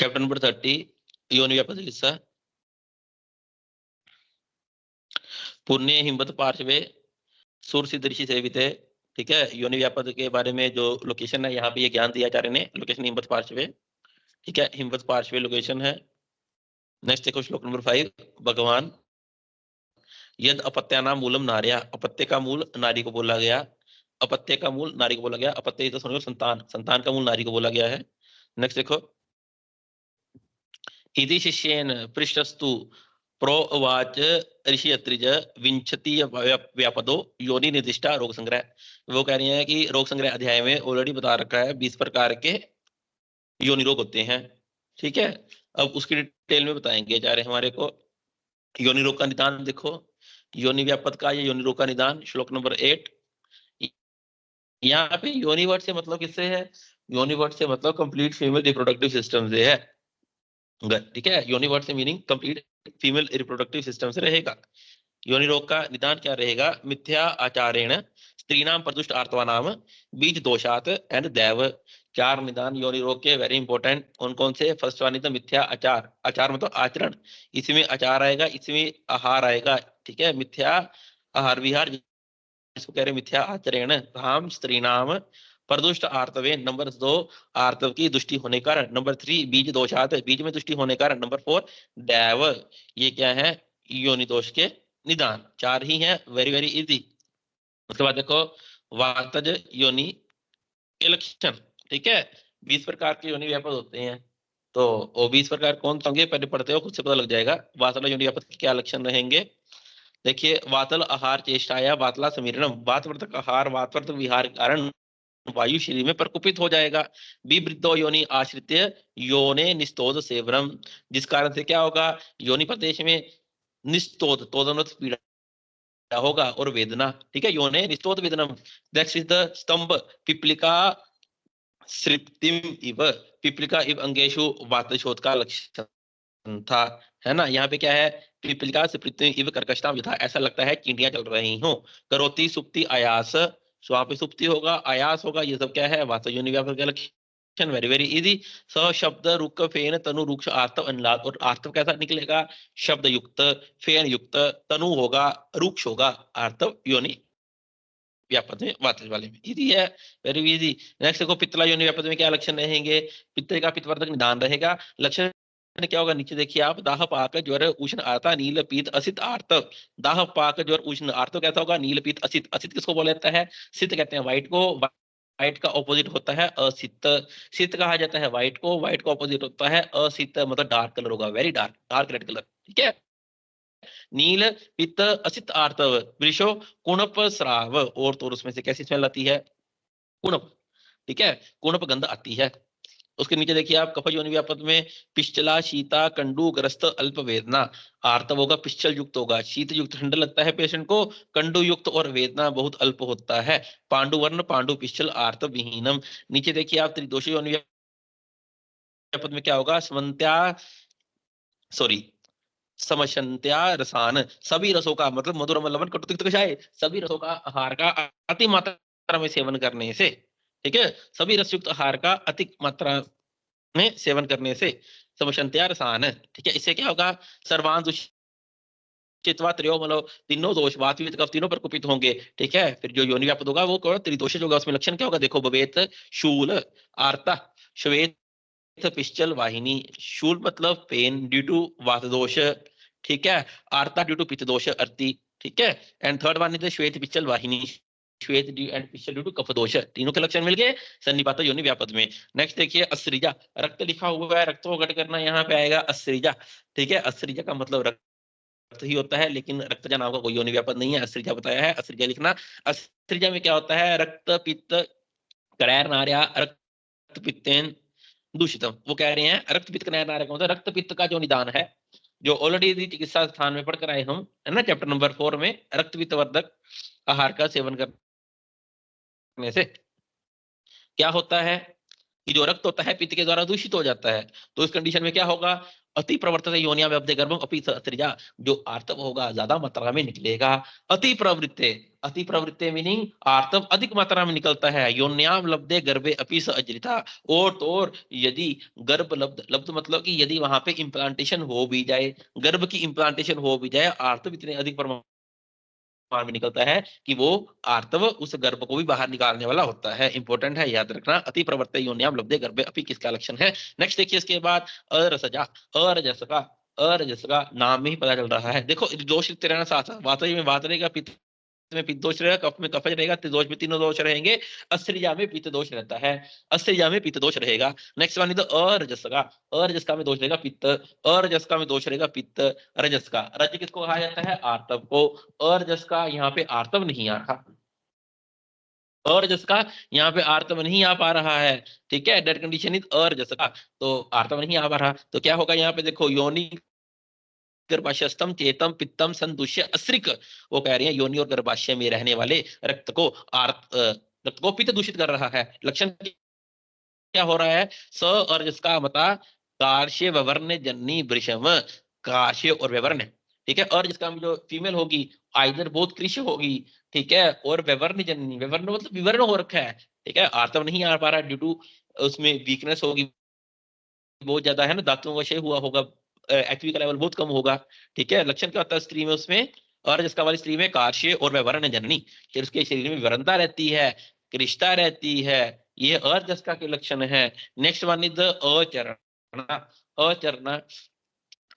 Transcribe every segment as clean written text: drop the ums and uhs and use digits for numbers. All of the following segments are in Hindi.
चैप्टर नंबर 30 योनि व्यापद चिकित्सा। पुण्य हिम्मत पार्श्वे सुर सिद्ध ऋषि सेविते। ठीक है, योनि व्यापद के बारे में जो लोकेशन है यहाँ पे ये ज्ञान दिया आचार्य ने, लोकेशन हिम्मत पार्श्वे। ठीक है, हिम्मत पार्श्वे लोकेशन है। नेक्स्ट देखो श्लोक नंबर 5। भगवान यद अपत्यानाम मूलम नार्या, अपत्य का मूल नारी को बोला गया, अपत्य का मूल नारी को बोला गया। अपत्य तो समझो संतान, संतान का मूल नारी को बोला गया है। नेक्स्ट देखो, इति शिष्येन पृष्ठस्तु प्रोवाच ऋषि अत्रिज विंशति व्यापदो योनि निर्दिष्टा रोग संग्रह। वो कह रही हैं कि रोग संग्रह अध्याय में ऑलरेडी बता रखा है 20 प्रकार के योनि रोग होते हैं। ठीक है, अब उसकी डिटेल में बताएंगे आचार्य हमारे को। योनि रोग का निदान देखो, योनि व्यापद का या योनि रोग का निदान श्लोक नंबर 8। यहाँ पे योनि वर्ड से मतलब किससे है? योनि वर्ड से मतलब कंप्लीट फीमेल रिप्रोडक्टिव सिस्टम से है। ठीक है, योनि वर्ड से meaning complete female reproductive system से रहेगा। योनि रोग का निदान क्या रहेगा? मिथ्या आचारेण स्त्रीणाम प्रदुष्ट आर्तवानाम बीज दोषात एंड दैव। 4 निदान योनि रोग के वेरी इंपॉर्टेंट। कौन कौन से? फर्स्ट वन इज मिथ्या आचार, आचार मतलब आचरण, इसमें आचार आएगा, इसमें आहार आएगा। ठीक है, मिथ्या आहार विहार इसको कह रहे मिथ्या आचरण। काम स्त्रीणाम प्रदुष्ट आर्तवे, नंबर 2 आर्तव की दुष्टि होने का कारण। नंबर 3 बीज दोषात, बीज में दुष्टि होने का कारण। नंबर 4 दैव, ये क्या है? योनि दोष के निदान। 4 ही हैं, वेरी वेरी इजी। उसके बाद देखो वातज योनि के लक्षण। ठीक है, 20 प्रकार के योनि व्यापक होते हैं, तो वो 20 प्रकार कौन से होंगे पहले पढ़ते हो, खुद से पता लग जाएगा। वातल योनि व्यापक के क्या लक्षण रहेंगे? देखिए, वातल आहार चेष्टाया वातला समीरणम, वातवर्तक आहार वातवर्तक विहार के कारण वायु शरीर में प्रकुपित हो जाएगा। विवृद्धो योनि आश्रित योने निस्तोद सेवनम, जिस कारण से क्या होगा? योनि प्रदेश में निस्तोद, तोदन पीड़ा होगा और वेदना। ठीक है, योने निस्तोद वेदनम, दैट इज द स्तंभ पिपलिका सृप्तिम इव, पिपलिका इव अंगेशु वातशोथ का लक्षण था, है ना। यहाँ पे क्या है? पिपलिका से पृथ्वी इव कर्कशता यथा, ऐसा लगता है चींटियां चल रही हो। करोति सुप्ति आयास, सो वहां पे सुप्ति होगा, आयास होगा, ये सब क्या है? वात योनि व्यापक का लक्षण। Very very easy. स शब्द रुक फेन तनु रुक्ष आर्तव अनलाद, और आर्तव कैसा निकलेगा? शब्द युक्त, फेन युक्त, तनु होगा, रुक्ष होगा, आर्तव योनि व्यापद में, वात वाले में। इजी है, वेरी इजी। नेक्स्ट देखो पित्तला योनि व्यापद में क्या लक्षण रहेंगे? पित्त का पित्तवर्धक निदान रहेगा। लक्षण क्या होगा? नीचे देखिए आप, दाह पाक ज्वर उष्ण आर्ता नील पीत असित आर्तव। दाह पाक ज्वर उष्ण आर्तव कैसा होगा? नील पीत असित। असित किसको बोला जाता है? सित कहते हैं व्हाइट को, व्हाइट का ऑपोजिट होता है असित। सित कहा जाता है व्हाइट को, व्हाइट का ऑपोजिट होता है असित, मतलब डार्क कलर होगा, very dark, dark red colour. ठीक है, नील पित्त असित आर्तव वृषो कुणप स्राव, और तो उसमें से कैसी स्मेल आती है? कुणप। ठीक है, कुणप गंध आती है। उसके नीचे देखिए आप, कफ योनि व्यापद में पिश्चला शीता कंडू ग्रस्त अल्प वेदना। आर्तव होगा, पिश्चल युक्त होगा, शीत युक्त ठंडा लगता है पेशेंट को, कंडू युक्त और वेदना बहुत अल्प होता है। पांडु वर्ण पांडु पिश्चल आर्तव विहीनम। नीचे देखिए आप, त्रिदोषी योनि व्यापद में क्या होगा? समन्त्या, सॉरी, समशंत्या रसान, सभी रसों का, मतलब मधुर लवण कटु तिक्त कषाय, सभी रसों का आहार का अति मात्रा में सेवन करने से। ठीक है, सभी रसयुक्त आहार का अति मात्रा में सेवन करने से समशंत्या रसान। ठीक है, इससे क्या होगा? सर्वान दुष्चित्वा त्रयो, मतलब तीनों दोष वात पित्त कफ तीनों प्रकोपित होंगे। ठीक है, फिर जो योनि व्यापद होगा वो त्रिदोषज होगा। उसमें लक्षण क्या होगा? देखो, बवेत शूल आर्ता श्वेत पिश्चल वाहिनी। शूल मतलब पेन ड्यू टू वात दोष। ठीक है, आर्ता ड्यू टू पित्त दोष अर्ति। ठीक है, एंड थर्ड वन इज श्वेत पिश्चल वाहिनी, श्वेत ड्यू एंड पिश्चल ड्यू टू कफ दोष। तीनों के लक्षण मिल गए सन्निपात योनि व्यापद में। नेक्स्ट देखिए अस्त्रिजा, रक्त लिखा हुआ है, रक्त को घट करना, यहाँ पे आएगा अस्त्रिजा। ठीक है, अस्त्रिजा का मतलब रक्त ही होता है, लेकिन रक्तजा नाम का कोई योनि व्यापद नहीं है, अस्त्रिजा बताया है, अस्त्रिजा लिखना। अस्त्रिजा में क्या होता है? रक्त पित्त करैर नार्या रक्त पित्तेन दूषितम। वो कह रहे हैं रक्त पित्त का नया नारा होता है, रक्त पित्त का जो निदान है, जो ऑलरेडी चिकित्सा स्थान में पढ़कर आए हम, है ना, चैप्टर नंबर 4 में, रक्त पित्त वर्धक आहार का सेवन करने से क्या होता है? कि जो रक्त होता है पित्त के द्वारा दूषित हो जाता है। तो इस कंडीशन में क्या होगा, अति प्रवर्तित योनिया में अब्दे गर्भम अपि सत्रिजा, जो आर्तव होगा ज्यादा मात्रा में निकलेगा। अति प्रवृत्ते मीनिंग आर्तव अधिक मात्रा में निकलता है। योन्याम लब्धे गर्भे अपि स अजृता, और तो और यदि गर्भ लब्ध मतलब कि यदि वहां पे इम्प्लांटेशन हो भी जाए, गर्भ की इम्प्लांटेशन हो भी जाए, आर्तव इतने अधिक में निकलता है कि वो आर्तव उस गर्भ को भी बाहर निकालने वाला होता है। इंपॉर्टेंट है, याद रखना। अति प्रवर्त्य योनियाम लब्धे गर्भे अपि किसका लक्षण है। नेक्स्ट देखिए इसके बाद अरसजा, अरजस का नाम में ही पता चल रहा है। देखो दोष लिखते रहना साथ साथ, वातज में वात रहेगा, पित्त में पित्त दोष रहेगा, कफ में कफज रहेगा, त्रिदोष में तीनों दोष रहेंगे, अस्त्रिजा में पित्त दोष रहता है, अस्त्रिजा में पित्त दोष रहेगा। नेक्स्ट वन इज अरजस का में दोष रहेगा पित्त, अरजस का में दोष रहेगा पित्त, रजस का, रज किसको कहा जाता है, आर्तव को, अरजस का यहाँ पे आर्तव नहीं आ रहा, अरजस का यहाँ पे आर्तव नहीं आ पा रहा है, ठीक है, डेट कंडीशन इज अरजस का, तो आर्तव नहीं आ पा रहा, तो क्या होगा यहाँ पे देखो, योनि गर्भाशयस्थम चेतम पित्तम संदुष्य अस्रिक, वो कह रही है योनि और गर्भाशय में रहने वाले रक्त को रक्त को पित्त दूषित कर रहा है। लक्षण क्या हो रहा है, स और जिसका मता कार्श्य ववर्ण जननी वृषम, कार्श्य और व्यवर्ण, ठीक है, और जिसका जो फीमेल होगी आइदर बोथ कृष्य होगी, ठीक है, और व्यवर्ण जननी, व्यवर्ण मतलब विवर्ण हो रखा है, ठीक है, आर्तव नहीं आ पा रहा ड्यू टू उसमें वीकनेस होगी बहुत ज्यादा है ना, दांतों का क्षय हुआ होगा, एक्टिव का लेवल बहुत कम होगा, ठीक है। लक्षण क्या होता है स्त्री में उसमें, और जिसका वाली स्त्री में कार्श्य और व्यवर्ण जननी, फिर उसके शरीर में विवरणता रहती है, कृष्णता रहती है, ये अर्जस्का के लक्षण है। नेक्स्ट वन इज अचरणा, अचरणा,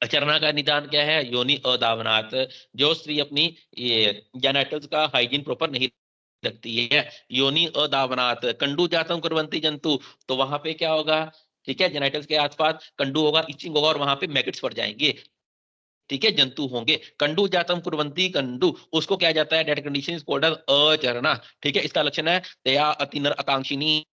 अचरणा का निदान क्या है, योनि अदावनात, जो स्त्री अपनी ये जेनेटल्स का हाइजीन प्रॉपर नहीं रखती है, योनि अदावनात, कंडू जातम कुर्वन्ति जंतु, तो वहां पे क्या होगा, ठीक है, जेनेटल्स के आसपास कंडू होगा, इचिंग होगा, और वहां पे मैगट्स पड़ जाएंगे, ठीक है, जंतु होंगे, कंडू जातम कुर्वन्ति कंडू, उसको क्या जाता है, that condition is called as acharana, ठीक है। इसका लक्षण है तया अति नर आकांक्षिनी,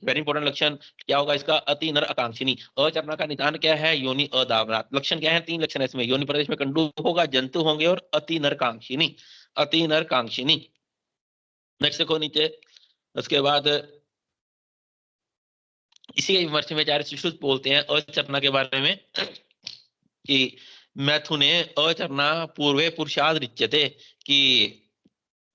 वेरी इंपॉर्टेंट लक्षण क्या होगा इसका, अति नर आकांक्षिनी। अचरणा का निदान क्या है, योनि अदावनात। लक्षण क्या है, तीन लक्षण है इसमें, योनि प्रदेश में कंडू होगा, जंतु होंगे, और अति नर कांक्षिनी, अति नर कांक्षिनी। नेक्स्ट देखो नीचे, उसके बाद इसी के विमर्श में आचार्य सुश्रुत बोलते हैं अचरणा के बारे में कि मैथुने अचरणा पूर्वे पुरुषाद रिच्यते, कि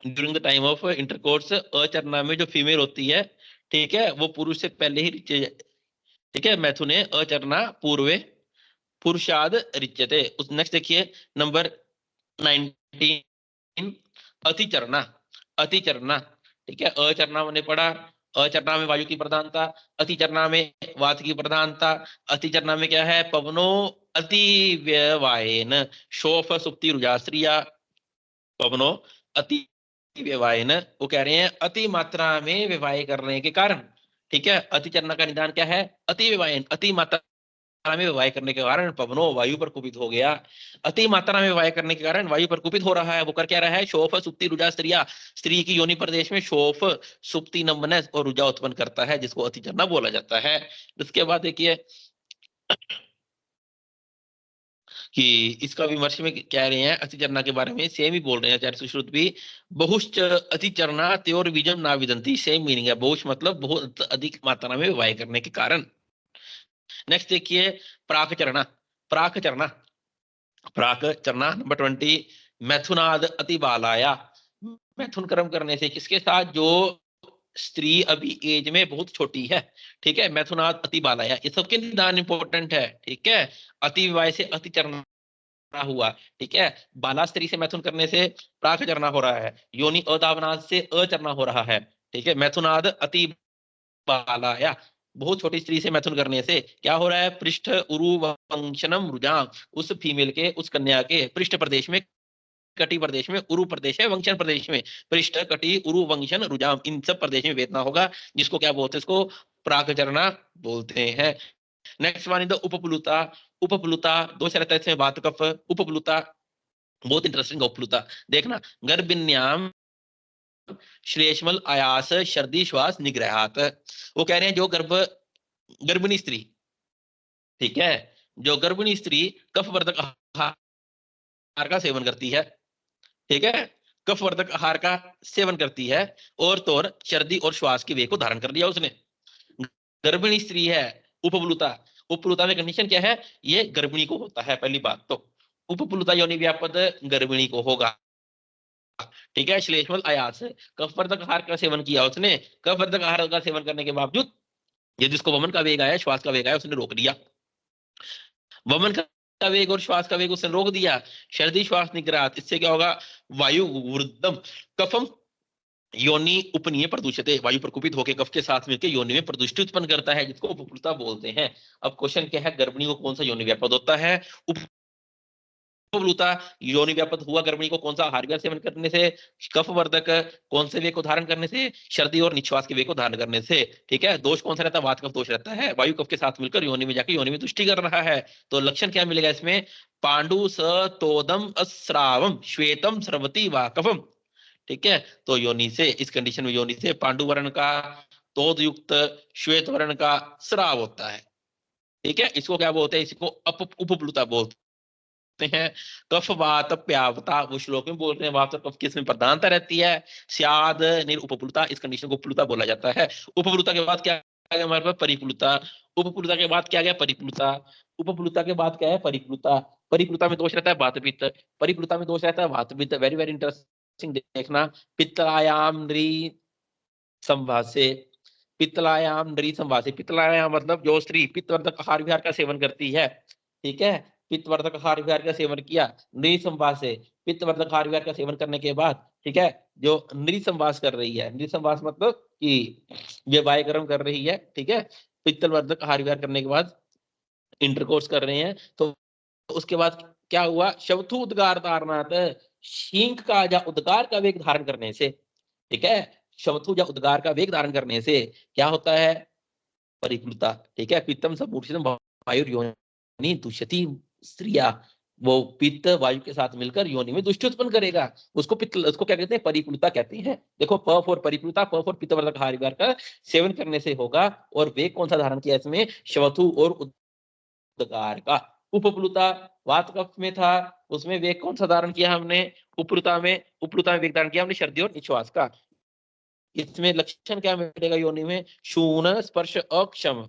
during the time of intercourse अचरणा में जो फीमेल होती है, ठीक है, वो पुरुष से पहले ही ठीक है, मैथुने अचरणा पूर्वे पुरुषाद रिच्यते। उस नेक्स्ट देखिए नंबर 19, अतिचरणा, अतिचरणा, ठीक है, अचरणा मैंने पढ़ा, अचरणा में वायु की प्रधानता, अतिचरणा में वात की प्रधानता, अतिचरणा में क्या है, पवनो अति व्यवायन शोफ सुप्ति रुजास्त्रिया, पवनो अति व्यवायन, वो कह रहे हैं अति मात्रा में व्यवाय करने के कारण, ठीक है, अतिचरणा का निदान क्या है, अति व्यवायन, अति मात्रा में वाय करने के कारण पवनो वायु पर कुपित हो गया, अति मात्रा में वाय करने के कारण वायु पर कुपित हो रहा है, वो कर क्या रहा है, शोफ सुप्ति रुजा स्त्रिया, स्त्री की योनि प्रदेश में शोफ सुप्ति नम्बनस और रुजा उत्पन्न करता है, जिसको अतिचरणा बोला जाता है। उसके बाद देखिए कि इसका विमर्श में कह रहे हैं अतिचरणा के बारे में, सेम ही बोल रहे हैं आचार्य सुश्रुत भी, बहुश्च अतिचरणा त्योर बीजम ना विदंती, सेम मीनिंग है, बहुश मतलब बहुत अधिक मात्रा में वाय करने के कारण। नेक्स्ट देखिए प्राकचरणा, प्राकचरणा, प्राकचरणा नंबर 20, मैथुनाद अति बालाया, मैथुन कर्म करने से किसके साथ, जो स्त्री अभी एज में बहुत छोटी है, ठीक है, मैथुनाद अति बालाया, ये सबके निदान इंपॉर्टेंट है, ठीक है, अति विवाह से अतिचरणा हुआ, ठीक है, बाला स्त्री से मैथुन करने से प्राकचरणा हो रहा है, योनि अदावनाद से अचरणा हो रहा है, ठीक है, मैथुनाद अति बालाया, बहुत छोटी स्त्री से मैथुन करने से क्या हो रहा है, पृष्ठ उरु वंशनम रुजाम, उस फीमेल के, उस कन्या के पृष्ठ प्रदेश में, कटी प्रदेश में, उरु प्रदेश है, वंशन प्रदेश में, पृष्ठ कटी उरु वंशन रुजाम, इन सब प्रदेश में वेदना होगा, जिसको क्या बोलते हैं, इसको प्राकचरणा बोलते हैं। नेक्स्ट वन इज द उपप्लुता, उपप्लुता दोष रहता है इसमें, बात कफ, उपप्लुता बहुत इंटरेस्टिंग, उपप्लुता देखना, गर्भिण्याम श्लेष्मल आयास सर्दी श्वास निग्रहात, वो कह रहे हैं जो गर्भिणी स्त्री, ठीक है, जो गर्भिणी स्त्री कफवर्धक आहार का सेवन करती है, ठीक है, कफवर्धक आहार का सेवन करती है, और तो और सर्दी और श्वास की वेग को धारण कर लिया उसने, गर्भिणी स्त्री है, उपप्लुता, उपप्लुता में कंडीशन क्या है, ये गर्भिणी को होता है, पहली बात तो उपप्लुता योनि व्यापद गर्भिणी को होगा, ठीक है। श्लेष्मल आयास, कफवर्धक आहार का सेवन किया उसने, कफवर्धक आहार का सेवन करने के बावजूद ये जिसको वमन का वेग आया, श्वास का वेग आया, उसने रोक दिया, वमन का वेग और श्वास का वेग उसने रोक दिया, सर्दी श्वास निग्रात, इससे क्या होगा, वायु वृद्धम कफम योनि उपनीय प्रदूषित, वायु प्रकुपित होकर कफ के साथ मिलकर योनि में प्रदूषित उत्पन्न करता है, जिसको उपप्लुता बोलते हैं। अब क्वेश्चन क्या है, गर्भिणी को कौन सा योनि व्यापद होता है, उपप्लुता योनि व्यापद हुआ गर्भिणी को कौन सा आहार का सेवन करने से, कफवर्धक कौन से वेग को धारण करने से, सर्दी और निश्वास के वेग को धारण करने से, ठीक है। दोष कौन सा रहता है, वात कफ दोष रहता है, वायु कफ के साथ मिलकर योनि में जाकर योनि में तुष्टि कर रहा है। तो लक्षण क्या मिलेगा इसमें, पांडु स तोदम अस्रावम श्वेतम स्रवती वा कफम, ठीक है। तो योनि से, इस कंडीशन में योनि से पांडु वर्ण का तोद युक्त श्वेत वर्ण का स्राव होता है, ठीक है। इसको क्या बोलते हैं, इसको उपप्लुता बोलते हैं। कफ वात प्यावता वो श्लोक में बोलते हैं, वात और कफ की इसमें प्रधानता रहती है, स्याद निर उपप्लुता, इस कंडीशन को उपप्लुता बोला जाता है। उपप्लुता के बाद क्या आ गया हमारे पास, परिप्लुता, उपप्लुता के बाद क्या आ गया, परिप्लुता, उपप्लुता के बाद क्या है, परिप्लुता, परिप्लुता में दोष रहता है वात पित्त, परिप्लुता में दोष रहता है वात पित्त, वेरी वेरी इंटरेस्टिंग देखना, पित्तलायाम नृ संवासे, पित्तलायाम नृ संवासे, पित्तलायाम मतलब जो स्त्री पित्तवर्धक आहार विहार का सेवन करती है, ठीक है, पित्तवर्धक आहार विहार का सेवन किया, नृसंवास से, पित्तवर्धक आहार विहार का सेवन करने के बाद, ठीक है, जो नृसंवास कर रही है, नृसंवास मतलब कि वैवाहिक कर्म कर रही है, ठीक है, पित्तवर्धक आहार विहार करने के बाद इंटरकोर्स कर रहे हैं, तो उसके बाद क्या हुआ, शवथु उद्गार धारणात, शींक का या उद्गार का वेग धारण करने से, ठीक है, शवथु या उद्गार का वेग धारण करने से क्या होता है, परिप्लुता, ठीक है। पित्तम समूर्छितम वायुर्योनि दुष्यति स्त्रिया, वो पित्त वायु के साथ मिलकर योनि में दुष्टि उत्पन्न करेगा, उसको पित्त, उसको क्या कहते हैं, परिप्लुता कहते हैं। देखो प फॉर परिप्लुता, प फॉर पित्तवर्धक आहार विहार का सेवन करने से होगा, और वेग कौन सा धारण किया इसमें, शवथु और उद्गार का। उपप्लुता वात कफ में था, उसमें वेग कौन सा धारण किया हमने, उपप्लुता में, उपप्लुता में वेग धारण किया हमने सर्दी और निश्वास का। इसमें लक्षण क्या मिलेगा योनि में, शून स्पर्श अक्षम,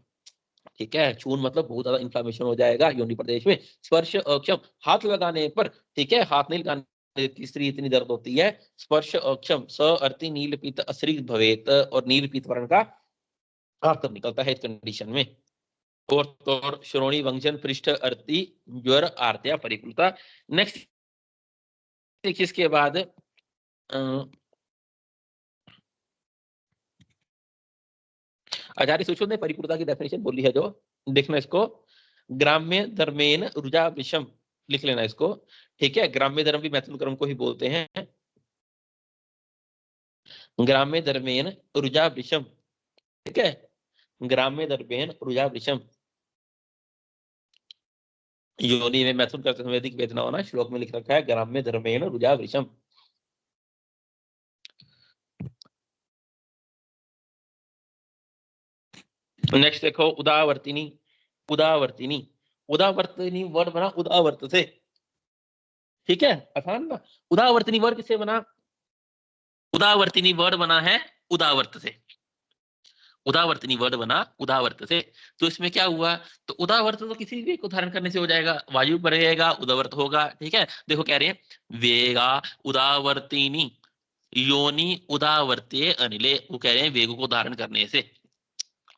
ठीक है, चून मतलब बहुत ज्यादा इन्फ्लामेशन हो जाएगा योनि प्रदेश में, स्पर्श अक्षम हाथ लगाने पर, ठीक है, हाथ नहीं लगाने स्त्री इतनी दर्द होती है, स्पर्श अक्षम, स अर्ति नील पीत असृत भवेत, और नील पीत वर्ण का अर्थ निकलता है इस कंडीशन में। और श्रोणी वंजन पृष्ठ अर्ति ज्वर आर्त्या परिप्लुता। नेक्स्ट देखिए इसके बाद आचार्य सुशोध ने परिपूर्णता की डेफिनेशन बोली है, जो देखना इसको, ग्राम्य धर्मेन रुजा विषम, लिख लेना इसको, ठीक है। ग्राम्य धर्म भी मैथुन कर्म को ही बोलते हैं, ग्राम्य धर्मेन रुजा विषम, ठीक है, ग्राम्य धर्मेन रुजा विषम, योनि में मैथुन करते समय अधिक वेदना होना, श्लोक में लिख रखा है ग्राम्य धर्मेन रुजा विषम। नेक्स्ट देखो, उदावर्तिनी, उदावर्तिनी, उदावर्तिनी वर्ड बना उदावर्त से, ठीक है, आसान ना। उदावर्तिनी वर्ड किससे बना, उदावर्तिनी वर्ड बना है उदावर्त से, उदावर्तनी वर्ड बना उदावर्त से। तो इसमें क्या हुआ, तो उदावर्त तो किसी भी को धारण करने से हो जाएगा, वायु बढ़ेगा उदावर्त होगा, ठीक है। देखो कह रहे हैं वेगा उदावर्तिनी योनि उदावर्ते अनिले, वो कह रहे हैं वेग को धारण करने से,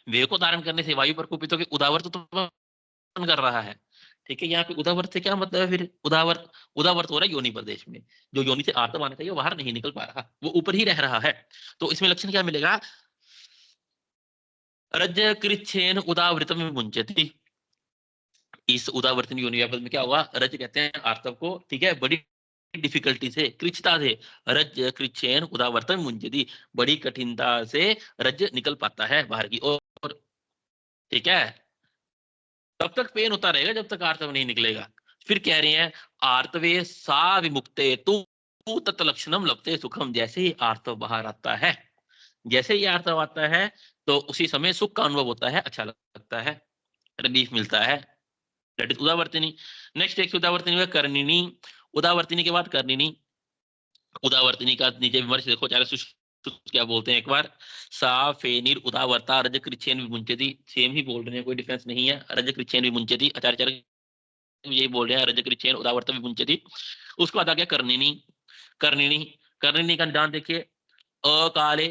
वेग को धारण करने से वायु पर कुपित होकर उदावर्त तो कर रहा है, ठीक है। यहाँ पे उदावर्त से क्या मतलब है, फिर उदावर्त, उदावर्त हो रहा है योनि प्रदेश में, जो योनि से आर्तव आना चाहिए बाहर नहीं निकल पा रहा, वो ऊपर ही रह रहा है। तो इसमें लक्षण क्या मिलेगा, रज कृच्छेन उदावृतम मुंचति, इस उदावर्तन योनि व्यापद में क्या होगा, रज कहते हैं आर्तव को, ठीक है, बड़ी डिफिकल्टी से, कृच्छता से, रज कृच्छेन उदावर्तन मुंचति, बड़ी कठिनता से रज निकल पाता है बाहर की ओर, ठीक है। तब तक पेन होता रहेगा जब तक आर्तव नहीं निकलेगा। फिर कह रहे हैं आर्तवे सा विमुक्ते तू तत्लक्षणम लभते सुखम, जैसे ही आर्तव बाहर आता है, जैसे ही आर्तव आता है तो उसी समय सुख का अनुभव होता है, अच्छा लगता है, रिलीफ मिलता है, दैट इज उदावर्तिनी। नेक्स्ट एक उदावर्तिनी है कर्णिनी, उदावर्तिनी के बाद कर्णिनी, उदावर्तिनी का नीचे विमर्श देखो, चाहे तो क्या बोलते हैं एक बार, सा फेनिर उदावर्ता रज कृच्छेन विमुंचति, सेम ही बोल रहे हैं, कोई डिफरेंस नहीं है। रज कृच्छेन विमुंचति, आचार्य यही बोल रहे हैं, रज कृच्छेन उदावर्ता विमुंचति। उसको अदा क्या, कर्णिनी। कर्णिनी, कर्णिनी का निदान देखिए, अकाले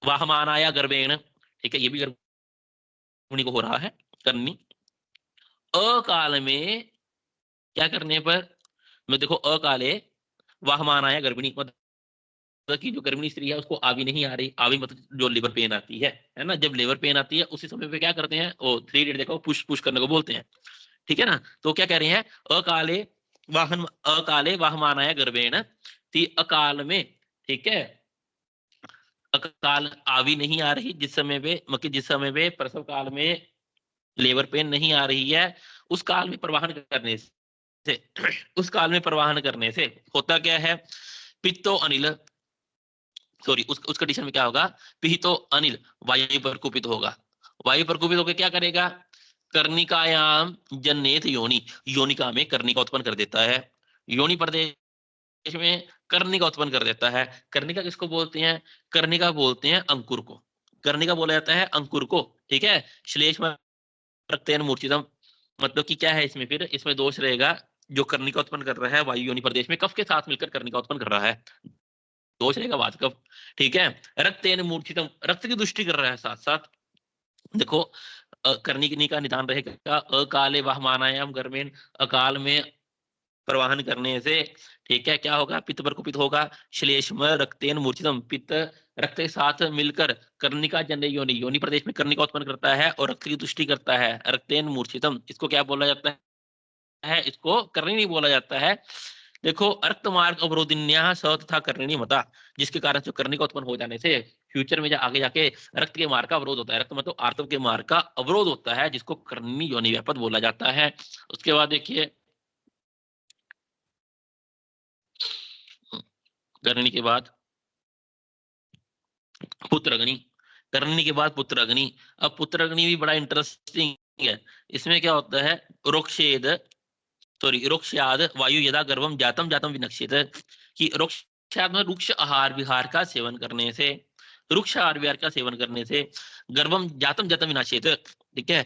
वाहमानाया गर्भेण, ठीक है, ये भी गर्भिणी को हो रहा है कर्णिनी। अकाल में क्या करने पर, मैं देखो अकाले वाहमानाया गर्भिणी, मतलब कि जो गर्भिणी स्त्री है उसको आवी नहीं आ रही, आवी मतलब जो लेबर पेन आती है ना, जब लेबर पेन आती है उसी समय पे क्या करते हैं, वो 3 डेट देखो पुश पुश करने को बोलते हैं, ठीक है ना। तो क्या कह रहे हैं, अकाले अकाले वाहमानाया गर्भेण, ती अकाल में, ठीक है, अकाल आवी नहीं आ रही, जिस समय पे मतलब जिस समय पे प्रसव काल में लेबर पेन नहीं आ रही है, उस काल में प्रवाहन करने से उस काल में प्रवाहन करने से होता क्या है, पित्तो अनिल, सॉरी उस कंडीशन में क्या होगा, पिहितो अनिल वायु पर कुपित होगा। वायु पर कुपित होकर क्या करेगा, कर्णिकायाम जन्नेत योनि, योनिका में कर्णिका उत्पन्न कर देता है। योनि प्रदेश में कर्णिका उत्पन्न कर देता है। कर्णिका किसको बोलते हैं, कर्णिका बोलते हैं अंकुर को, कर्णिका बोला जाता है अंकुर को, ठीक है। श्लेष्म रक्तेन मूर्छितम, मतलब कि क्या है इसमें, फिर इसमें दोष रहेगा, जो कर्णिका उत्पन्न कर रहा है वायु योनि प्रदेश में कफ के साथ मिलकर कर्णिका उत्पन्न कर रहा है, दोष रहेगा वातकफ, ठीक है। रक्तेन मूर्छितम, रक्त की दृष्टि कर रहा है साथ साथ, देखो कर्णिका का निदान रहेगा, अकाले वहमानायाम गर्मेन, अकाल में प्रवाहन करने से, ठीक है, क्या होगा, पित्त पर कुपित होगा। श्लेष्म रक्तेन मूर्छितम, पित्त रक्त के साथ मिलकर कर्णिका जन्य योनि, योनि प्रदेश में कर्णिका उत्पन्न करता है और रक्त की दृष्टि करता है। रक्तेन मूर्छितम, इसको क्या बोला जाता है, इसको कर्णिनी बोला जाता है। देखो अर्क मार्ग अवरोधिन्या स तथा कर्णिनी मता, जिसके कारण से कर्णिका उत्पन्न हो जाने से फ्यूचर में आगे जाके रक्त के मार्ग का अवरोध होता है, रक्त मतलब आर्तव के मार्ग का अवरोध होता है, जिसको कर्णिनी योनि व्यापद बोला जाता है। उसके बाद देखिए कर्णिनी के बाद पुत्रअग्नि, कर्णिनी के बाद पुत्रअग्नि। अब पुत्रअग्नि भी बड़ा इंटरेस्टिंग है। इसमें क्या होता है, रोक्षेद, सॉरी रोक्षाद वायु यदा गर्भम जातम जातम विनक्षित, कि रोक्षाद में रुक्ष आहार विहार का सेवन करने से, रुक्ष आहार विहार का सेवन करने से गर्भम जातम जातम विनाशित, ठीक है,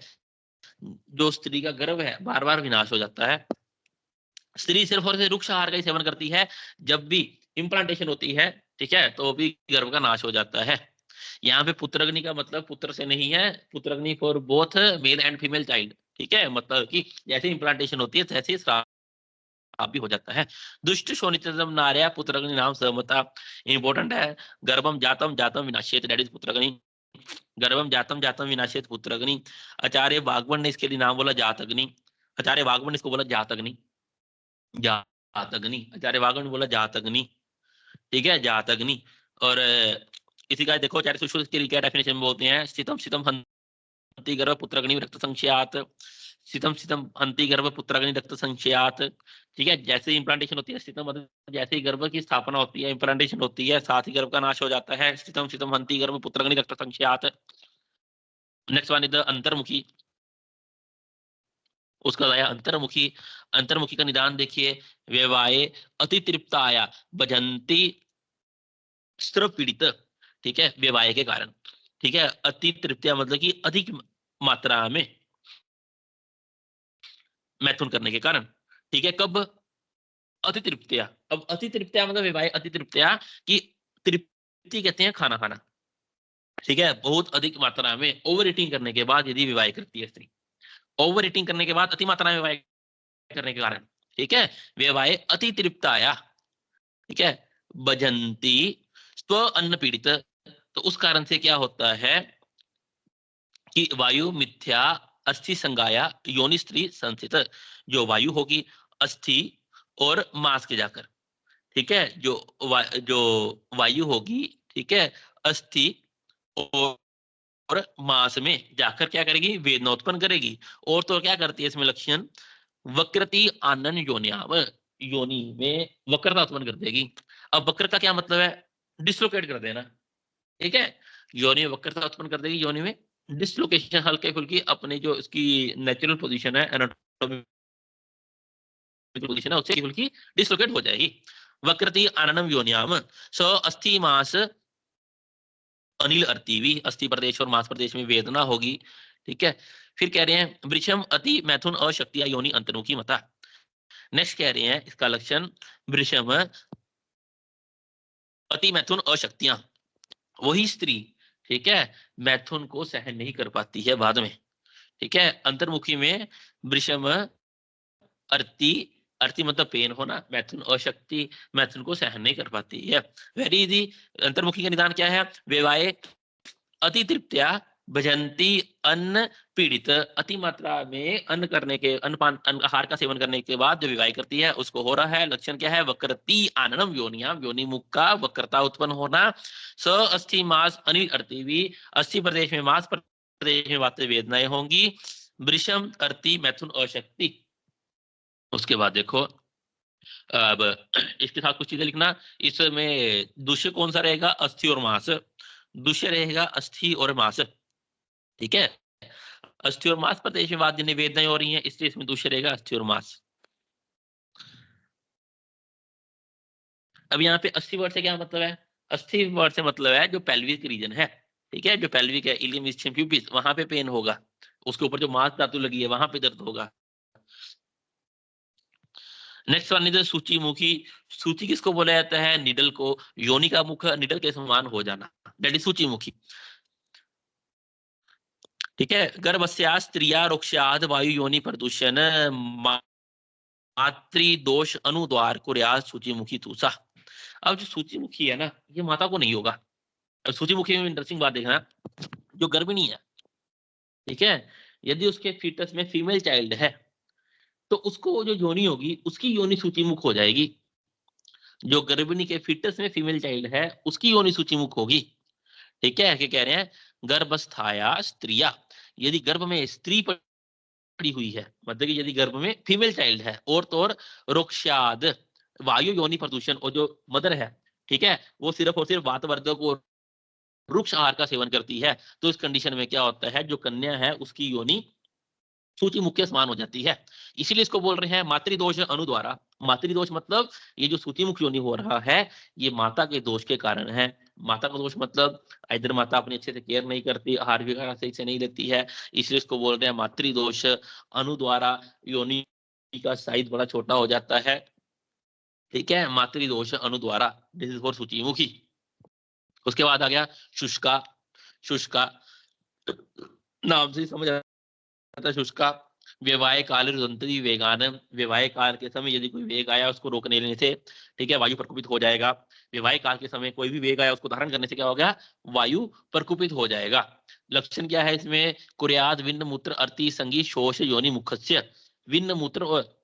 जो स्त्री का गर्भ है बार बार विनाश हो जाता है। स्त्री सिर्फ और सिर्फ रुक्ष आहार का ही सेवन करती है, जब भी इम्प्लांटेशन होती है, ठीक है, तो भी गर्भ का नाश हो जाता है। यहाँ पे पुत्रअग्नि का मतलब पुत्र से नहीं है, पुत्रअग्नि for both male and female child, ठीक है, मतलब कि जैसे इम्प्लांटेशन होती है तैसे ही श्राप भी हो जाता है। दुष्ट शोणितम नार्या पुत्रअग्नि नाम सहमता, इंपॉर्टेंट है। गर्भम जातम जातम विनाशित, दैट इज पुत्रअग्नि। गर्भम जातम जातम विनाशित पुत्रअग्नि। आचार्य वाग्वण ने इसके लिए नाम बोला जातअग्नि, आचार्य वाग्वण इसको बोला जातअग्नि, जातअग्नि, आचार्य वाग्वण ने बोला जातअग्नि, ठीक है, जातअग्नि। और इसी का देखो आचार्य सुश्रुत के लिए क्या डेफिनेशन में बोलते हैं, स्थितम स्थितम हन्ति गर्भ पुत्रअग्नि रक्त संशयात, स्थितम स्थितम हन्ति गर्भ पुत्रअग्नि रक्त संशयात, ठीक है, जैसे इम्प्लांटेशन होती है, स्थितम मतलब जैसे ही गर्भ की स्थापना होती है, इम्प्लांटेशन होती है, साथ ही गर्भ का नाश हो जाता है। स्थितम स्थितम हन्ति गर्भ पुत्रअग्नि रक्त संशयात। नेक्स्ट वन इज द अंतर्मुखी, उसका आया अंतर्मुखी। अंतर्मुखी का निदान देखिए, व्यवाये अति तृप्ताया भजंती स्त्र पीड़ित, ठीक है, व्यवाय के कारण, ठीक है, अति तृप्तिया मतलब कि अधिक मात्रा में मैथुन करने के कारण, ठीक है, कब, अति तृप्तिया। अब अति तृप्तिया मतलब विवाह अति तृप्तिया की तृप्ति कहते हैं खाना खाना, ठीक है, बहुत अधिक मात्रा में ओवर ईटिंग करने के बाद यदि विवाह करती है स्त्री, ओवर ईटिंग करने के बाद अति मात्रा में विवाह करने के कारण, ठीक है, विवाह अति तृप्ताया, ठीक है, भजंती स्व अन्न पीड़ित, तो उस कारण से क्या होता है कि वायु मिथ्या अस्थि संगाया योनि स्त्री संस्थित, जो वायु होगी अस्थि और मांस के जाकर, ठीक है, जो वायु होगी, ठीक है, अस्थि और मांस में जाकर क्या करेगी, वेदना उत्पन्न करेगी। और तो क्या करती है इसमें लक्षण, वक्रति आनन योनियाम, योनि में वक्रता उत्पन्न कर देगी। अब वक्र का क्या मतलब है, डिसलोकेट कर देना, ठीक है, योनि में वक्रता उत्पन्न कर देगी, योनि में डिसलोकेशन, हल्के फुल्की अपने जो इसकी नेचुरल पोजीशन है, एनाटॉमिकल पोजीशन है, उससे हल्की डिसलोकेट हो जाएगी। वक्रति आननम योनियाम स अस्थि मास अनिल अर्तीवी, अस्थि प्रदेश और मांस प्रदेश में वेदना होगी। ठीक है, फिर कह रहे हैं वृषम अति मैथुन अशक्तिया योनि अंतर्मुखी मता। नेक्स्ट कह रहे हैं इसका लक्षण वृषम अति मैथुन अशक्तियां, वही स्त्री, ठीक है, मैथुन को सहन नहीं कर पाती है बाद में। ठीक है, अंतर्मुखी में वृषम अर्थी, अर्थी मतलब पेन होना, मैथुन अशक्ति, मैथुन को सहन नहीं कर पाती है। Very easy. अंतर्मुखी का निदान क्या है? वेवाए अति तृप्त्या भजंती अन्न पीड़ित, अति मात्रा में अन्न करने के अन्नपान आहार का सेवन करने के बाद जो विवाह करती है उसको हो रहा है। लक्षण क्या है? वक्रति आननम योनियाम, योनि मुख का वक्रता उत्पन्न होना। स अस्थि मास अनिल अर्तिवी, अस्थि प्रदेश में मास प्रदेश में वात वेदनाएं होंगी। वृषम अर्ति मैथुन अशक्ति। उसके बाद देखो अब इसके साथ कुछ चीजें लिखना। इसमें दूष्य कौन सा रहेगा? अस्थि और मास। दूष्य रहेगा अस्थि और मास। ठीक है, अस्थि और मास प्रदेश में वाद्य वेदनाएं हो रही हैं, इसलिए इसमें दूषित रहेगा अस्थि और मास। अब यहाँ पे अस्थि वर्ड से क्या मतलब है? अस्थि वर्ड से मतलब है जो पेल्विक रीजन है। ठीक है, जो पेल्विक है, इलियम इस्चियम प्यूबिस, वहां पे पेन होगा। उसके ऊपर जो मांस धातु लगी है वहां पे दर्द होगा। नेक्स्ट वन इज सूची मुखी। सूची किसको बोला जाता है? निडल को। योनि का मुख निडल के समान हो जाना, दैट इज सूची मुखी। ठीक है, गर्भस्या स्त्रिया रोक्षाद वायु योनि प्रदूषण मातृ दोष अनुद्वार कुर्यात सूचीमुखी तूसा। अब जो सूचीमुखी है ना, ये माता को नहीं होगा। अब सूचीमुखी में इंटरेस्टिंग बात देखना, जो गर्भिणी है, ठीक है, यदि उसके फीटस में फीमेल चाइल्ड है तो उसको जो योनि होगी उसकी योनि सूचीमुख हो जाएगी। जो गर्भिणी के फीटस में फीमेल चाइल्ड है उसकी योनि सूचीमुख होगी। ठीक है, क्या कह रहे हैं? गर्भस्थाया स्त्रिया, यदि गर्भ में स्त्री पड़ी हुई है, मतलब कि यदि गर्भ में फीमेल चाइल्ड है, और तो और रोक्षाद वायु योनि प्रदूषण, और जो मदर है, ठीक है, वो सिर्फ और सिर्फ वातवर्धक और वृक्ष आहार का सेवन करती है, तो इस कंडीशन में क्या होता है? जो कन्या है उसकी योनि सूची मुख्य समान हो जाती है। इसीलिए इसको बोल रहे हैं मातृदोष अनुद्वारा। मातृदोष मतलब ये जो सूचीमुख योनि हो रहा है ये माता के दोष के कारण है। माता का दोष मतलब इधर माता अपनी अच्छे से केयर नहीं करती, आहार वगैरह सही से नहीं लेती है, इसलिए इसको बोल रहे हैं मातृदोष अनुद्वारा योनि का साइज बड़ा छोटा हो जाता है। ठीक है, मातृदोष अनुद्वारा, दिस इज फॉर सूचीमुखी। उसके बाद आ गया शुष्का। शुष्का नाम से समझ आता है शुष्का। व्यवाय काल रुदंती वेगान, व्यवाय काल के समय यदि कोई वेग आया उसको रोकने लेने से, ठीक है, वायु प्रकुपित हो जाएगा। व्यवाय काल के समय कोई भी वेग आया उसको धारण करने से क्या होगा? वायु प्रकुपित हो जाएगा। लक्षण क्या है इसमें? कुर्याद विन्न मूत्र अर्ति संगी शोष योनि मुखस्य, विन्न मूत्र और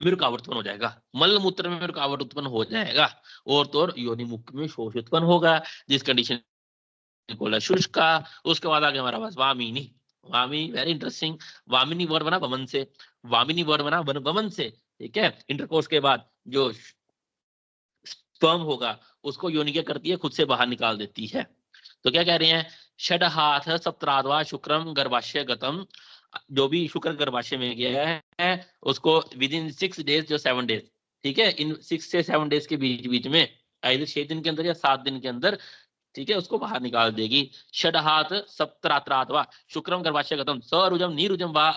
में रुकावट उत्पन्न हो जाएगा, मल मूत्र में रुकावट उत्पन्न हो जाएगा, और तो और योनि मुख में शोष उत्पन्न होगा, जिस कंडीशन को शुष्का। उसके बाद आगे हमारा पास वामिनी। वामी वेरी इंटरेस्टिंग। वामिनी वर्ड बना वमन से, वामिनी वर्ड बना वमन से। ठीक है, इंटरकोर्स के बाद जो स्पर्म होगा उसको योनि क्या करती है? खुद से बाहर निकाल देती है। तो क्या कह रहे हैं? षड हाथ सप्तराद्वा शुक्रम गर्भाशय गतम, जो भी शुक्र गर्भाशय में गया है उसको विद इन 6 डेज, जो 7 डेज, ठीक है, इन 6 से 7 डेज के बीच बीच में, आइधर 6 दिन के अंदर या 7 दिन के अंदर, ठीक है, उसको बाहर निकाल देगी। षडहात सप्तरात्रात्वा शुक्रम गर्भाशय गतम सरुजम नीरुजम वा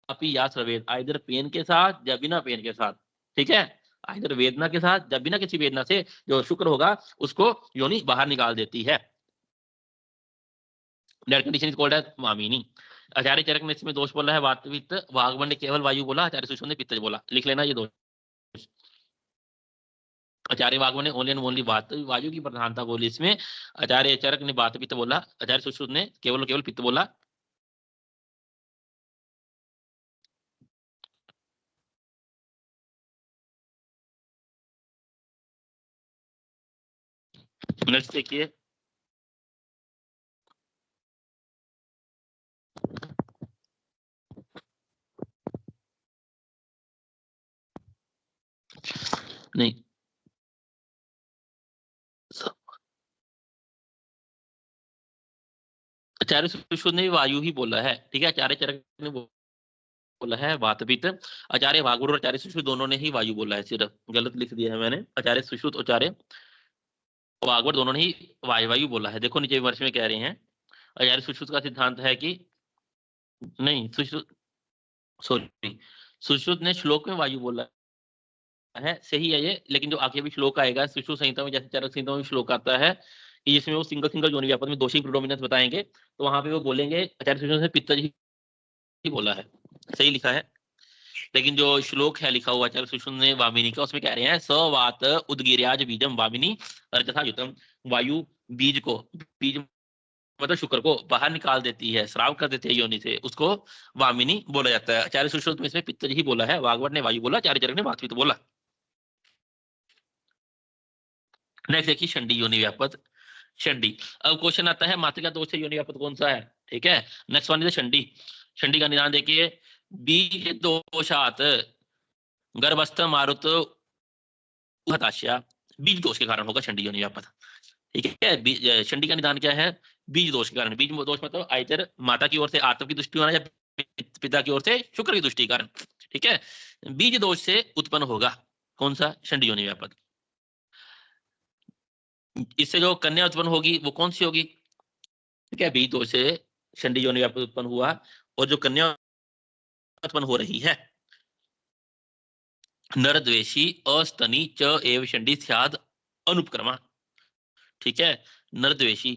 अपि या स्रवेद, आइधर पेन के साथ या बिना पेन के साथ। ठीक है, आइधर वेदना के साथ या बिना किसी वेदना से जो शुक्र होगा उसको योनि बाहर निकाल देती है। That condition is called as vamini. Acharya Charak ने इसमें दोष बोला है वात पित्त, वाग्मन ने केवल वायु बोला, आचार्य सुषुम्ना ने पित्त बोला। लिख लेना ये दोष। आचार्य वाग्मन ने ओनली एंड ओनली वात वायु की प्रधानता बोली इसमें, आचार्य चरक ने वात पित्त बोला, आचार्य सुश्रुत ने केवल केवल पित्त बोला। नेक्स्ट देखिए, नहीं आचार्य सुश्रुत ने वायु ही बोला है। ठीक है, आचार्य चरक ने बोला है वात पित्त, आचार्य वागुर और आचार्य सुश्रुत दोनों ने ही वायु बोला है, सिर्फ गलत लिख दिया है मैंने, आचार्य सुश्रुत आचार्य वाग्वट दोनों ने ही वायु बोला है। देखो नीचे विमर्श में कह रहे हैं यार सुश्रुत का सिद्धांत है कि नहीं, सुश्रुत सॉरी सुश्रुत ने श्लोक में वायु बोला है, सही है ये, लेकिन जो आगे भी श्लोक आएगा सुश्रुत संहिता में, जैसे चरक संहिता में श्लोक आता है कि जिसमें वो सिंगल सिंगल योनि व्यापक में दोषी प्रोडोमिनेंस बताएंगे, तो वहां पे वो बोलेंगे आचार्य सुश्रुत ने पित्तज ही बोला है, सही लिखा है। लेकिन जो श्लोक है लिखा हुआ आचार्य सुश्रुत ने वामिनी का, उसमें कह रहे हैं सवात उदगिर्याज बीजम वामिनी अर्चथा युतम, वायु बीज को, बीज मतलब शुक्र को बाहर निकाल देती है, श्राव कर देती है योनि से, उसको वामिनी बोला जाता है। आचार्य सुश्रुत में इसमें पित्तज ही बोला है, वाग्वट ने वायु बोला, आचार्य चरक ने वातपित्त बोला। नेक्स्ट देखिए षंडी योनि व्यापक। षंडी, अब क्वेश्चन आता है मातृका दोष से योनि व्यापक कौन सा है, ठीक है। Next one is shandi. षंडी का निदान देखिए, बीज दोषात गर्भस्थ मारुत हताशा, बीज दोष के कारण होगा षंडी योनि व्यापक, ठीक है। षंडी का निदान क्या है, बीज दोष के कारण। बीज दोष मतलब आयतर माता की ओर से आत्म की दृष्टि होना या पिता की ओर से शुक्र की दृष्टि के कारण, ठीक है। बीज दोष से उत्पन्न होगा कौन सा, षंडी योनि व्यापक। इससे जो कन्या उत्पन्न होगी वो कौन सी होगी, ठीक है, बीज दोष से षंडी योनि व्यापक उत्पन्न हुआ, और जो कन्या उत्पन्न हो रही है नरद्वेषी अस्तनी च एव षंडी स्याद अनुपक्रमा, ठीक है। नरद्वेषी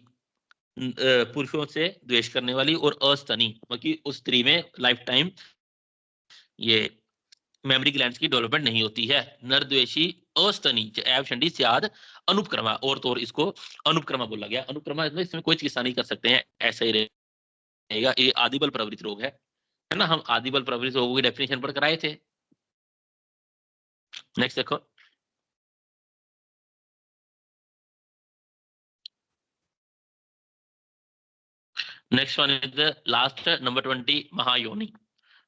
पुरुषों से द्वेष करने वाली, और अस्तनी मतलब उस स्त्री में लाइफ टाइम ये मेमोरी ग्लैंड्स की डेवलपमेंट नहीं होती है। नरद्वेषी अस्तनी एव षंडी स्याद अनुपक्रमा, और तो और इसको अनुपक्रमा बोला गया। अनुपक्रमा इसमें कोई चिकित्सा नहीं कर सकते हैं, ऐसा ही रहेगा। ये आदिबल प्रवृत्त रोग है ना, हम आदिबल प्रवृत्त रोगों की डेफिनेशन पर कराए थे। नेक्स्ट देखो, next one is the last number 20 महायोनि।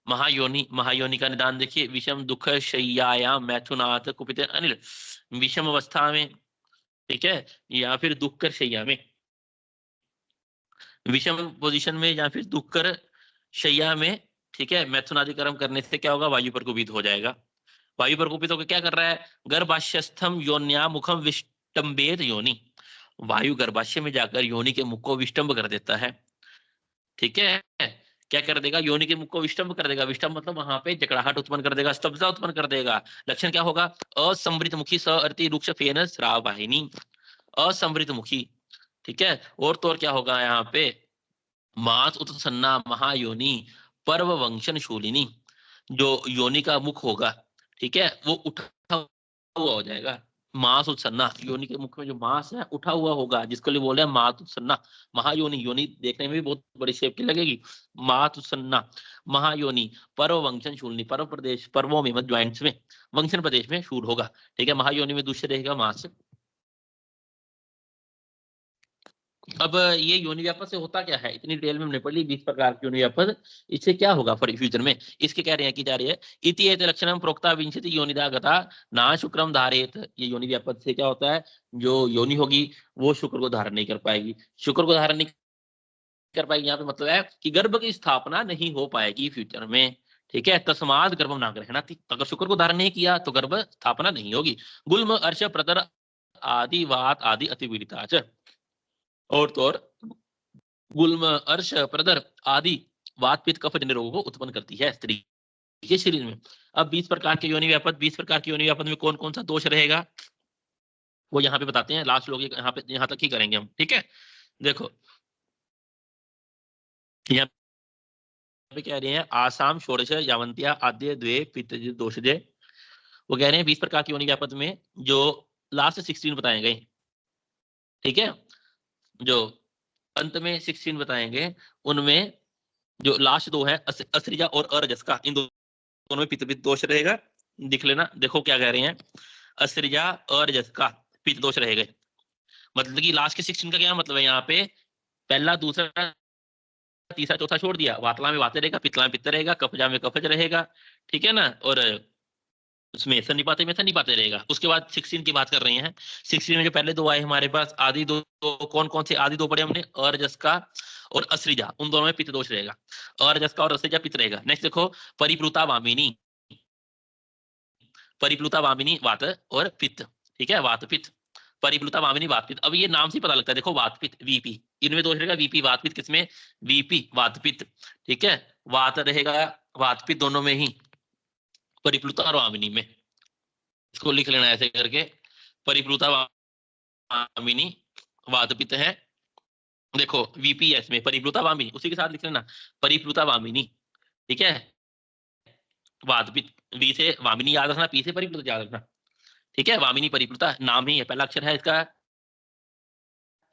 महायोनि, महायोनि का निदान देखिए, विषम दुख शय्यायाम मैथुनाथ कुपित अनिल, विषम अवस्था में, ठीक है, या फिर दुख कर शैया में, विषम पोजीशन में या फिर दुख कर शैया में, ठीक है, मैथुनादि कर्म करने से क्या होगा, वायु पर कुपित हो जाएगा। वायु पर कुपित होकर क्या कर रहा है, गर्भाशयस्थम योन्या मुखम विष्टम्बेत योनि, वायु गर्भाशय में जाकर योनि के मुख को विष्टम्ब कर देता है, ठीक है। क्या कर देगा, योनि के मुख को विष्टम्ब कर देगा। विष्टम्ब मतलब वहां पे जकड़ाहट उत्पन्न कर देगा, स्तब्धता उत्पन्न कर देगा। लक्षण क्या होगा, असंवृत मुखी स अर्ति रुक्ष फेन श्राव वाहिनी, असंवृत मुखी, ठीक है। और तो और क्या होगा यहाँ पे, मास उत्सन्ना महायोनि पर्व वंशन शूलिनी, जो योनि का मुख होगा, ठीक है, वो उठा हुआ हो जाएगा। मास उत्सन्ना, योनि के मुख में जो मास है उठा हुआ होगा, जिसको लिए बोले मास उत्सन्ना महायोनि। योनि देखने में भी बहुत बड़ी शेप की लगेगी, मास उत्सन्ना महायोनि पर्व वंशन शूलिनी, पर्व प्रदेश, पर्वों में ज्वाइंट्स में, वंशन प्रदेश में शूल होगा, ठीक है। महायोनि में दूसरे रहेगा मास। अब ये योनि व्यापक से होता क्या है, इतनी डिटेल में हमने पढ़ ली 20 प्रकार की योनि व्यापक, इससे क्या होगा फॉर फ्यूचर में, इसके कह रहे हैं कि जा रही है इति एत लक्षणम प्रोक्ता विंशति योनिदा गता ना शुक्रम धारेत। ये योनि व्यापक से क्या होता है, जो योनि होगी वो शुक्र को धारण नहीं कर पाएगी, शुक्र को धारण नहीं कर पाएगी, यहाँ पे मतलब है कि गर्भ की स्थापना नहीं हो पाएगी फ्यूचर में, ठीक है। तस्माद गर्भम ना ग्रहणा, अगर शुक्र को धारण नहीं किया तो गर्भ स्थापना नहीं होगी। गुल्म अर्श प्रतर आदि वात आदि अतिपीड़िता, और तो और गुल्म अर्श प्रदर आदि वात पित्त कफ जन्य रोगों को उत्पन्न करती है स्त्री के शरीर में। अब 20 प्रकार के योनि व्यापक, 20 प्रकार की योनि व्यापक में कौन कौन सा दोष रहेगा वो यहाँ पे बताते हैं, लास्ट लोग यहाँ पे यहाँ तक ही करेंगे हम, ठीक है। देखो यहाँ पे कह रहे हैं आसाम षोडश यावंतिया आद्य द्वे पित्त दोषजे, वो कह रहे हैं 20 प्रकार की योनि व्यापक में जो लास्ट 16 बताए गए, ठीक है, जो अंत में 16 बताएंगे उनमें जो लास्ट दो है असृजा और अरजस का, इन दोनों में पित्त दोष रहेगा। दिख लेना, देखो क्या कह रहे हैं, असृजा अरजस का पित्त दोष रहेगा। मतलब कि लास्ट के 16 का क्या मतलब है, यहाँ पे पहला दूसरा तीसरा चौथा छोड़ दिया, वातला में वात रहेगा, पित्तला में पित्त रहेगा, कफजा में कफज रहेगा, ठीक है ना, और उसमें सन्निपाते में सन्निपाते रहेगा। उसके बाद 16 की बात कर रहे हैं, 16 में जो पहले दो आए हमारे पास आदि दो, कौन कौन से आदि दो पढ़े हमने, अरजस का और असृजा, उन दोनों में पित्त दोष रहेगा, अरजस का और असृजा पित्त रहेगा। नेक्स्ट देखो परिप्लुता वामिनी, परिप्लुता वामिनी वात और पित्त, ठीक है, वात पित्त, परिप्लुता वामिनी वातपित्त। अब ये नाम से पता लगता है, देखो वातपित्त वीपी, इनमें दोष रहेगा वीपी, वातपित्त किसमें, वीपी वातपित्त, ठीक है, वात रहेगा वातपित्त दोनों में ही, परिप्लुता और वामिनी में। इसको लिख लेना ऐसे करके, परिप्लुता वामिनी वातपित्त है, देखो वीपी है इसमें, परिप्लुता वामिनी उसी के साथ लिख लेना, परिप्लुता वामिनी, ठीक है, वातपित्त, वी से वामिनी याद रखना, पी से परिप्लुता याद रखना, ठीक है, वामिनी परिप्लुता नाम ही है, पहला अक्षर है इसका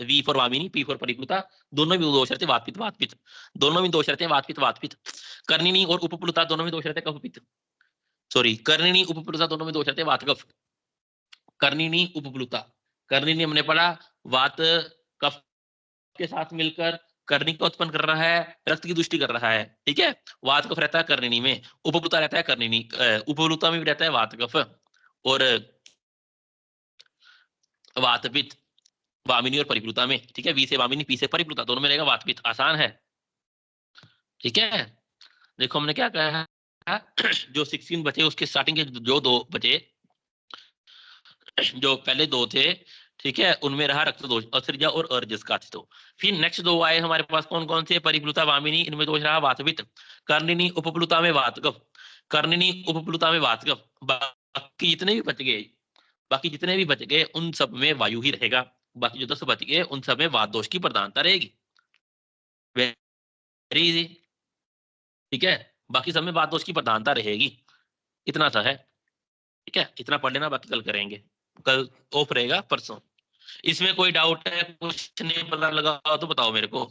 वी फॉर वामिनी, पी फॉर परिप्लुता, दोनों में दो शर्तें वातपित्त वातपित्त, दोनों में दो शर्तें वातपित्त वातपित्त। कर्णिनी और उपप्लुता दोनों में दो शर्तें कफपित्त, सॉरी कर्णिनी उपप्लुता दोनों में दो शर्तें वातकफ। कर्णिनी उपप्लुता, कर्णिनी हमने पढ़ा वात कफ के साथ मिलकर कर्णी का उत्पन्न कर रहा है, रक्त की दुष्टि कर रहा है, ठीक है, वात कफ रहता है कर्णिनी में, उपप्लुता रहता है कर्णिनी, उपप्लुता में भी रहता है वात कफ, और वातपित्त वामिनी और परिप्लुता में, ठीक है, वी से वामिनी पी से परिप्लुता, दोनों में रहेगा वातपित्त, आसान है, ठीक है। देखो हमने क्या कहा है, जो 16 बचे उसके स्टार्टिंग के जो दो बचे, जो पहले दो थे, ठीक है, उनमें रहा रक्त दोष असृजा और अर्जस का तो। फिर नेक्स्ट दो आए हमारे पास, कौन कौन से, परिप्लुता वामिनी, इनमें दोष रहा वातपित्त, कर्णिनी उपप्लुता में वातकफ, कर्णिनी उपप्लुता में वातकफ, बाकी जितने भी बच गए, बाकी जितने भी बच गए उन सब में वायु ही रहेगा, बाकी जो 10 बच गए उन सब में वात दोष की प्रधानता रहेगी, वेरी इजी, ठीक है, बाकी सब में वात दोष की प्रधानता रहेगी, इतना सा है, ठीक है, इतना पढ़ लेना, बाकी कल करेंगे, कल ऑफ रहेगा परसों। इसमें कोई डाउट है, कुछ नहीं पता लगा तो बताओ मेरे को।